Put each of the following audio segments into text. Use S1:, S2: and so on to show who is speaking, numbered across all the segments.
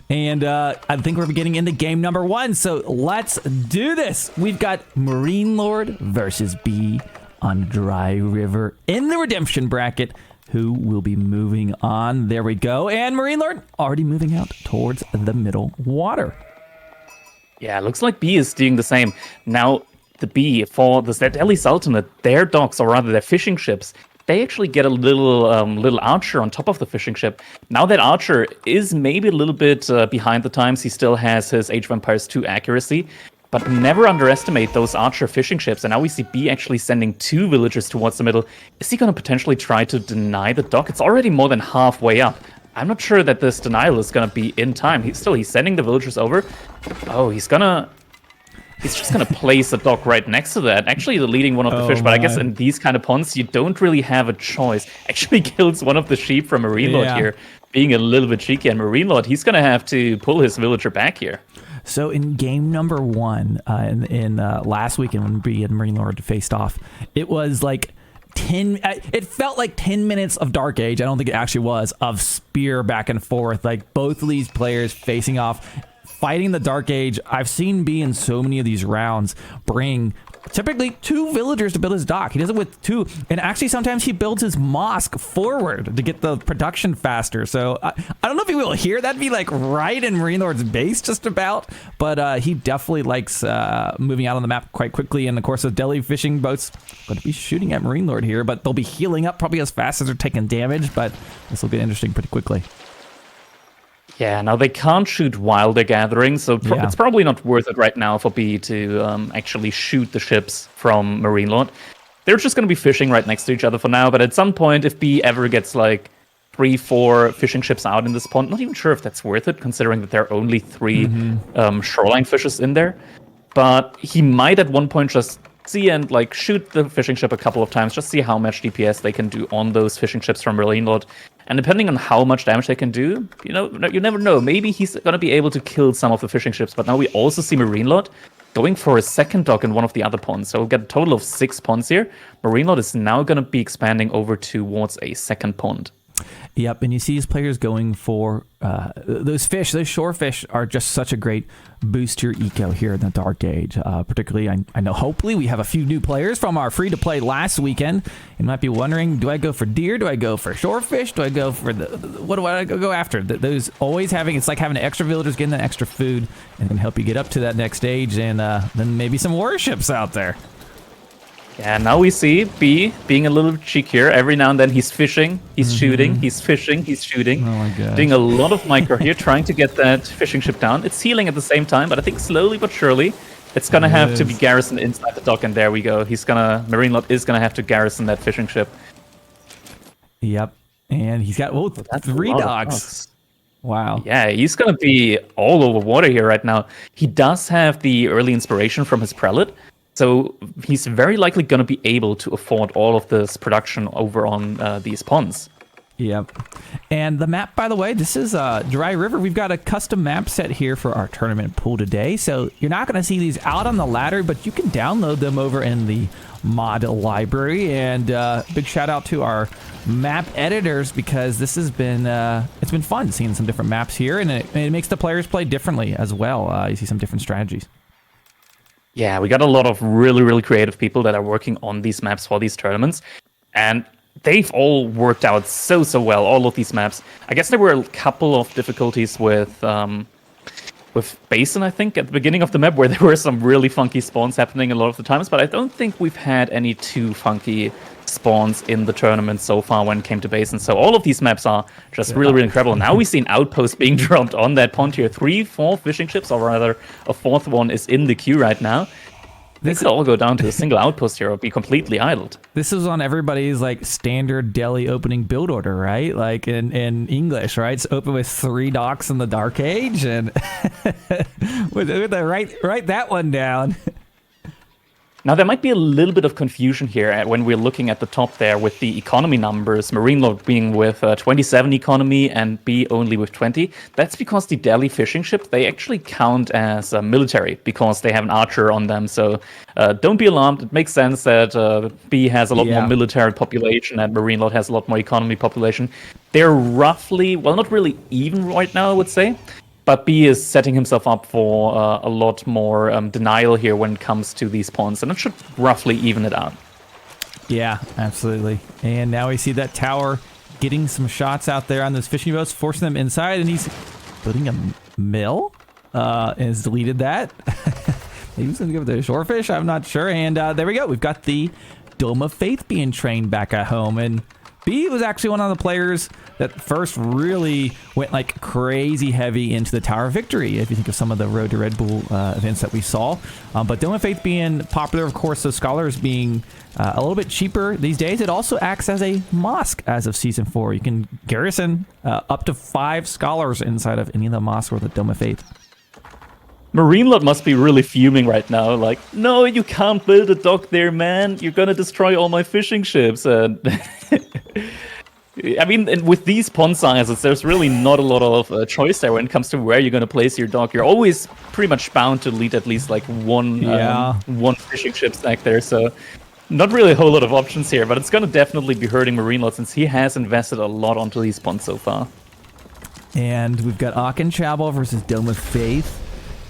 S1: And I think we're getting into game number 1. So let's do this. We've got MarineLorD versus B on Dry River in the redemption bracket. Who will be moving on? There we go. And MarineLorD already moving out towards the middle water.
S2: Yeah, looks like B is doing the same. Now, the B, for the Delhi Sultanate, their docks, or rather their fishing ships, they actually get a little archer on top of the fishing ship. Now that archer is maybe a little bit behind the times. He still has his Age of Empires 2 accuracy, but never underestimate those archer fishing ships. And now we see B actually sending 2 villagers towards the middle. Is he going to potentially try to deny the dock? It's already more than halfway up. I'm not sure that this denial is going to be in time. He's sending the villagers over. Oh, he's just going to place a dock right next to that. Actually, leading one of the fish, but I guess in these kind of ponds, you don't really have a choice. Actually kills one of the sheep from MarineLorD here, being a little bit cheeky. And MarineLorD, he's going to have to pull his villager back here.
S1: So in game number 1, in last weekend when B and MarineLorD faced off, it was like 10. It felt like 10 minutes of Dark Age. I don't think it actually was, of spear back and forth. Like both of these players facing off, fighting the Dark Age. I've seen B in so many of these rounds bring typically 2 villagers to build his dock. He does it with 2, and actually sometimes he builds his mosque forward to get the production faster. So I don't know if he will here. That'd be like right in MarineLorD's base just about, but he definitely likes moving out on the map quite quickly. And of course, the Delhi fishing boats going to be shooting at MarineLorD here, but they'll be healing up probably as fast as they're taking damage. But this will get interesting pretty quickly.
S2: Yeah, now they can't shoot while they're gathering, so it's probably not worth it right now for B to actually shoot the ships from MarineLorD. They're just going to be fishing right next to each other for now, but at some point, if B ever gets like 3-4 fishing ships out in this pond, not even sure if that's worth it, considering that there are only 3 shoreline fishes in there. But he might at one point just see and like shoot the fishing ship a couple of times, just see how much DPS they can do on those fishing ships from MarineLorD. And depending on how much damage they can do, you never know. Maybe he's going to be able to kill some of the fishing ships. But now we also see MarineLorD going for a second dock in one of the other ponds. So we'll get a total of 6 ponds here. MarineLorD is now going to be expanding over towards a second pond.
S1: Yep, and you see these players going for those fish. Those shore fish are just such a great boost to your eco here in the Dark Age. Particularly, I know hopefully we have a few new players from our free-to-play last weekend. You might be wondering, do I go for deer? Do I go for shore fish? Do I go for what do I go after? Those always it's like having extra villagers, getting that extra food, and can help you get up to that next stage, and then maybe some warships out there.
S2: Yeah, now we see B being a little cheekier. Every now and then he's fishing, he's shooting, he's fishing, he's shooting.
S1: Oh my god.
S2: Doing a lot of micro here, trying to get that fishing ship down. It's healing at the same time, but I think slowly but surely it's gonna have to be garrisoned inside the dock, and there we go. MarineLorD is gonna have to garrison that fishing ship.
S1: Yep. And he's got 3 docks. Wow.
S2: Yeah, he's going to be all over water here right now. He does have the early inspiration from his prelate, so he's very likely going to be able to afford all of this production over on these ponds.
S1: Yep. And the map, by the way, this is Dry River. We've got a custom map set here for our tournament pool today. So you're not going to see these out on the ladder, but you can download them over in the mod library. And big shout out to our map editors, because this has been it's been fun seeing some different maps here, and it makes the players play differently as well. You see some different strategies.
S2: Yeah, we got a lot of really, really creative people that are working on these maps for these tournaments, and they've all worked out so well, all of these maps. I guess there were a couple of difficulties with Basin, I think, at the beginning of the map, where there were some really funky spawns happening a lot of the times, but I don't think we've had any too funky spawns in the tournament so far when it came to Basin. So all of these maps are just really, really incredible. Now we see an outpost being dropped on that pond here. 3-4 fishing ships, or rather a 4th one is in the queue right now. This could all go down to a single outpost here or be completely idled.
S1: This is on everybody's like standard Delhi opening build order, right? Like in English, right? It's open with 3 docks in the Dark Age, and write that one down.
S2: Now, there might be a little bit of confusion here when we're looking at the top there with the economy numbers, MarineLorD being with 27 economy and B only with 20. That's because the Delhi fishing ships, they actually count as military because they have an archer on them. So don't be alarmed. It makes sense that B has a lot more military population and MarineLorD has a lot more economy population. They're roughly, well, not really even right now, I would say. But B is setting himself up for a lot more denial here when it comes to these pawns, and it should roughly even it out.
S1: Yeah, absolutely. And now we see that tower getting some shots out there on those fishing boats, forcing them inside, and he's building a mill. And has deleted that. Maybe he's going to go with the shorefish. I'm not sure. And there we go. We've got the Dome of Faith being trained back at home. And B was actually one of the players that first really went like crazy heavy into the Tower of Victory, if you think of some of the Road to Red Bull events that we saw. But Dome of Faith being popular, of course, so Scholars being a little bit cheaper these days. It also acts as a mosque as of Season 4. You can garrison up to 5 Scholars inside of any of the mosques or the Dome of Faith.
S2: MarineLorD must be really fuming right now. Like, no, you can't build a dock there, man. You're gonna destroy all my fishing ships. And I mean, and with these pond sizes, there's really not a lot of choice there when it comes to where you're gonna place your dock. You're always pretty much bound to lead at least like one fishing ship stack there. So not really a whole lot of options here, but it's gonna definitely be hurting MarineLorD since he has invested a lot onto these ponds so far.
S1: And we've got Ankh-Chabal versus Dome of Faith.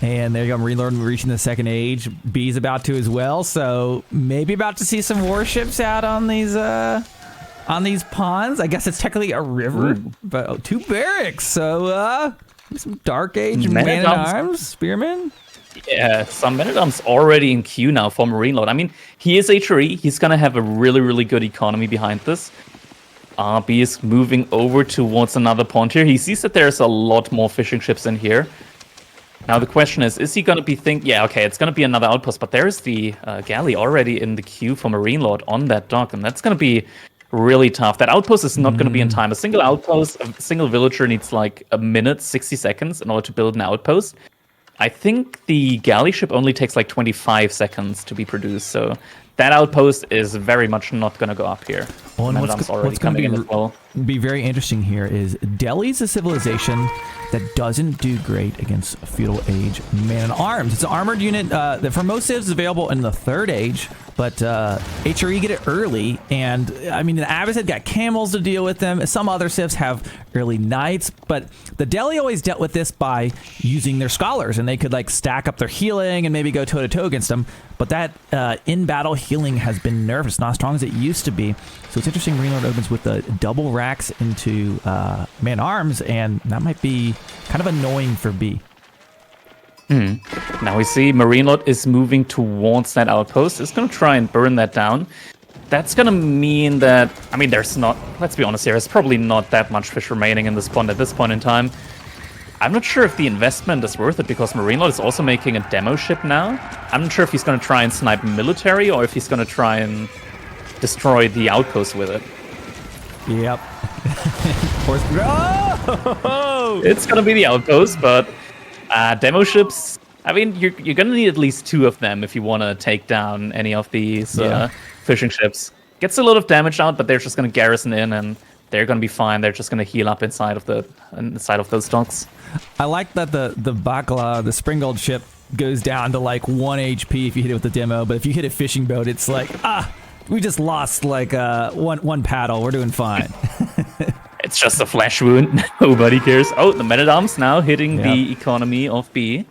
S1: And there you go, MarineLorD reaching the second age. B's about to as well, so maybe about to see some warships out on these ponds. I guess it's technically a river, but 2 barracks. So some Dark Age man-at-arms, spearmen.
S2: Yeah, some men-at-arms already in queue now for MarineLorD. I mean, he is HRE. He's gonna have a really, really good economy behind this. B is moving over towards another pond here. He sees that there's a lot more fishing ships in here. Now the question is he going to be yeah, okay, it's going to be another outpost, but there's the galley already in the queue for MarineLorD on that dock, and that's going to be really tough. That outpost is not going to be in time. A single outpost, a single villager needs like a minute, 60 seconds in order to build an outpost. I think the galley ship only takes like 25 seconds to be produced, so that outpost is very much not going to go up here.
S1: Well, and what's going to be very interesting here is Delhi's a civilization that doesn't do great against feudal age man-at-arms. It's an armored unit that for most civs is available in the 3rd age, but HRE get it early, and I mean the Abbas had got camels to deal with them. Some other civs have early knights, but the Delhi always dealt with this by using their scholars, and they could like stack up their healing and maybe go toe-to-toe against them. But that in-battle healing has been nerfed. It's not as strong as it used to be. So it's interesting MarineLorD opens with the double racks into man-arms, and that might be kind of annoying for B.
S2: Now we see MarineLorD is moving towards that outpost. It's going to try and burn that down. That's going to mean that, I mean, there's not, let's be honest here, there's probably not that much fish remaining in this pond at this point in time. I'm not sure if the investment is worth it because MarineLorD is also making a demo ship now. I'm not sure if he's going to try and snipe military or if he's going to try and destroy the outpost with it.
S1: Yep.
S2: It's going to be the outpost, but demo ships, I mean, you're going to need at least 2 of them if you want to take down any of these fishing ships. Gets a lot of damage out, but they're just going to garrison in and they're going to be fine. They're just going to heal up inside of those docks.
S1: I like that the Bakla, the Springgold ship, goes down to like 1 HP if you hit it with the demo, but if you hit a fishing boat, it's like, we just lost like one paddle. We're doing fine.
S2: It's just a flesh wound. Nobody cares. Oh, the men-at-arms now hitting the economy of B.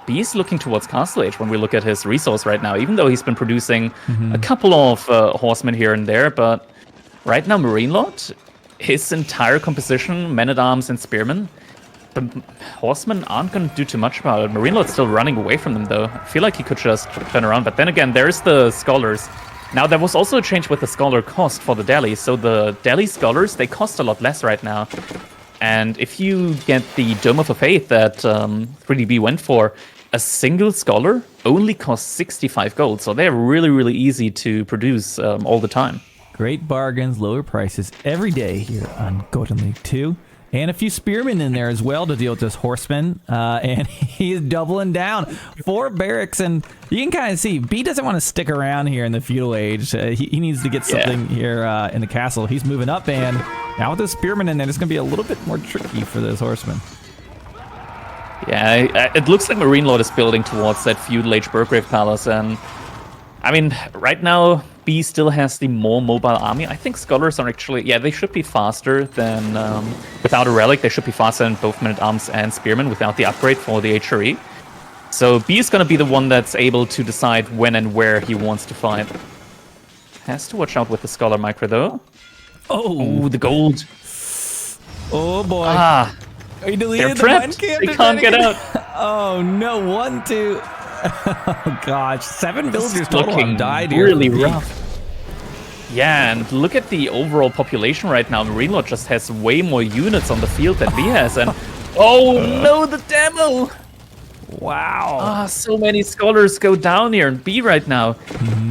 S2: B is looking towards Castle Age when we look at his resource right now, even though he's been producing a couple of horsemen here and there. But right now, MarineLorD, his entire composition, men-at-arms and spearmen, the horsemen aren't going to do too much about it. MarineLorD's still running away from them, though. I feel like he could just turn around. But then again, there's the Scholars. Now, there was also a change with the Scholar cost for the Delhi. So the Delhi Scholars, they cost a lot less right now. And if you get the Dome of a Faith that 3DB went for, a single Scholar only costs 65 gold. So they're really, really easy to produce all the time.
S1: Great bargains, lower prices every day here on Golden League 2. And a few spearmen in there as well to deal with this horseman. And he's doubling down 4 barracks. And you can kind of see B doesn't want to stick around here in the feudal age. He needs to get something here in the castle. He's moving up. And now with the spearmen in there, it's going to be a little bit more tricky for this horseman.
S2: Yeah, it looks like MarineLorD is building towards that feudal age Burgrave Palace. And I mean, right now, B B still has the more mobile army. I think Scholars are actually, yeah, they should be faster than, without a relic, they should be faster than both Men-at-Arms and Spearmen without the upgrade for the HRE. So B is going to be the one that's able to decide when and where he wants to fight. Has to watch out with the Scholar micro, though. Oh, the gold.
S1: Oh, boy.
S2: Ah,
S1: Are you deleted?
S2: they're trapped. They can't get out.
S1: Oh, no. 1, 2. Oh, gosh. 7 villagers total
S2: Looking
S1: have died here.
S2: really rough. Yeah, and look at the overall population right now. MarineLorD just has way more units on the field than B has, and oh no, the demo!
S1: Wow.
S2: Ah, so many Scholars go down here in B right now.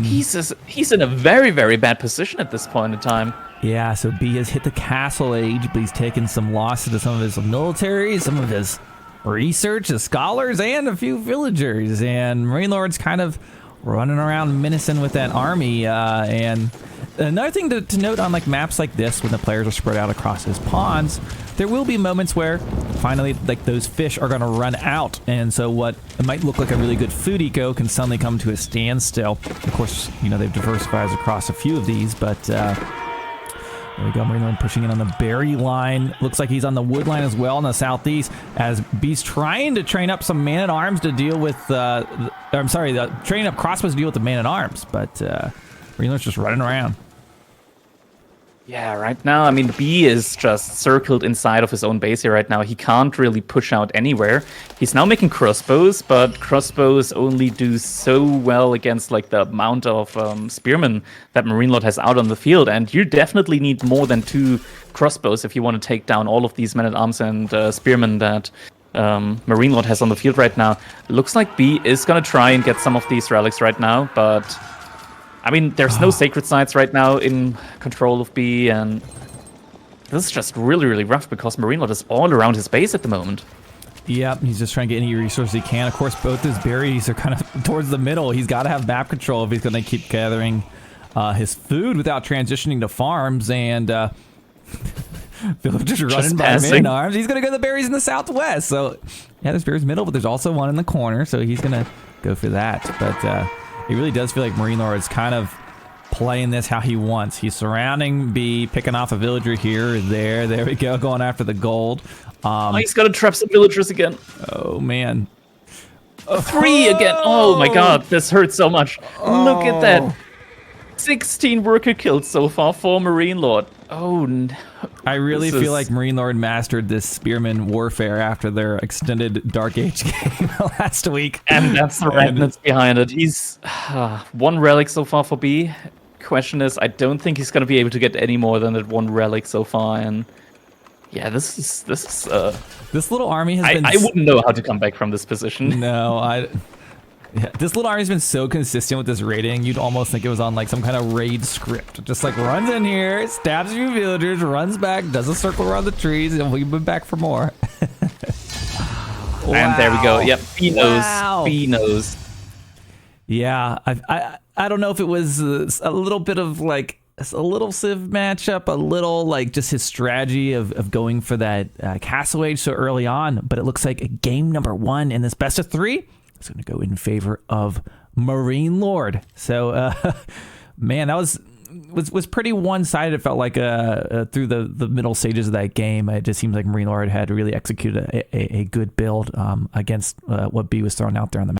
S2: He's in a very, very bad position at this point in time.
S1: Yeah, so B has hit the castle age, but he's taken some losses to some of his military, some of his research, his scholars, and a few villagers. And MarineLorD's kind of running around menacing with that army. And another thing to note on like maps like this, when the players are spread out across his ponds, there will be moments where finally like those fish are going to run out. And so what might look like a really good food eco can suddenly come to a standstill. Of course, you know, they've diversified across a few of these, but there we go, MarineLorD pushing in on the berry line. Looks like he's on the wood line as well in the southeast, as B's trying to train up some man-at-arms to deal with, training up crossbows to deal with the man-at-arms, but MarineLorD's just running around.
S2: Yeah, right now, I mean, B is just circled inside of his own base here right now. He can't really push out anywhere. He's now making crossbows, but crossbows only do so well against like the amount of spearmen that MarineLorD has out on the field. And you definitely need more than 2 crossbows if you want to take down all of these men-at-arms and spearmen that MarineLorD has on the field right now. Looks like B is going to try and get some of these relics right now, but I mean, there's no sacred sites right now in control of B, and this is just really, really rough because MarineLorD is all around his base at the moment.
S1: Yep, he's just trying to get any resources he can. Of course, both his berries are kind of towards the middle. He's got to have map control if he's going to keep gathering his food without transitioning to farms, and villagers running by man-at-arms. He's going to go to the berries in the southwest. So, yeah, there's berries middle, but there's also one in the corner, so he's going to go for that. But it really does feel like MarineLorD is kind of playing this how he wants. He's surrounding B, picking off a villager here or there. There we go, going after the gold.
S2: He's got to trap some villagers again.
S1: Oh, man.
S2: 3 again. Oh, my God. This hurts so much. Look at that. 16 worker kills so far for MarineLorD. Oh, no.
S1: I really feel like MarineLorD mastered this spearman warfare after their extended Dark Age game last week.
S2: And that's the redness behind it. He's 1 relic so far for B. Question is, I don't think he's going to be able to get any more than that 1 relic so far. And yeah, this
S1: little army has been...
S2: I wouldn't know how to come back from this position.
S1: No, yeah, this little army's been so consistent with this raiding, you'd almost think it was on like some kind of raid script. Just like runs in here, stabs a few villagers, runs back, does a circle around the trees, and we've been back for more.
S2: Wow. And there we go. Yep, B knows. Wow. B knows.
S1: Yeah, I don't know if it was a little bit of like a little Civ matchup, a little like just his strategy of going for that castle age so early on, but it looks like game number 1 in this best of 3. It's going to go in favor of MarineLorD. So, man, that was pretty one-sided. It felt like through the middle stages of that game. It just seems like MarineLorD had really executed a good build against what B was throwing out there on the map.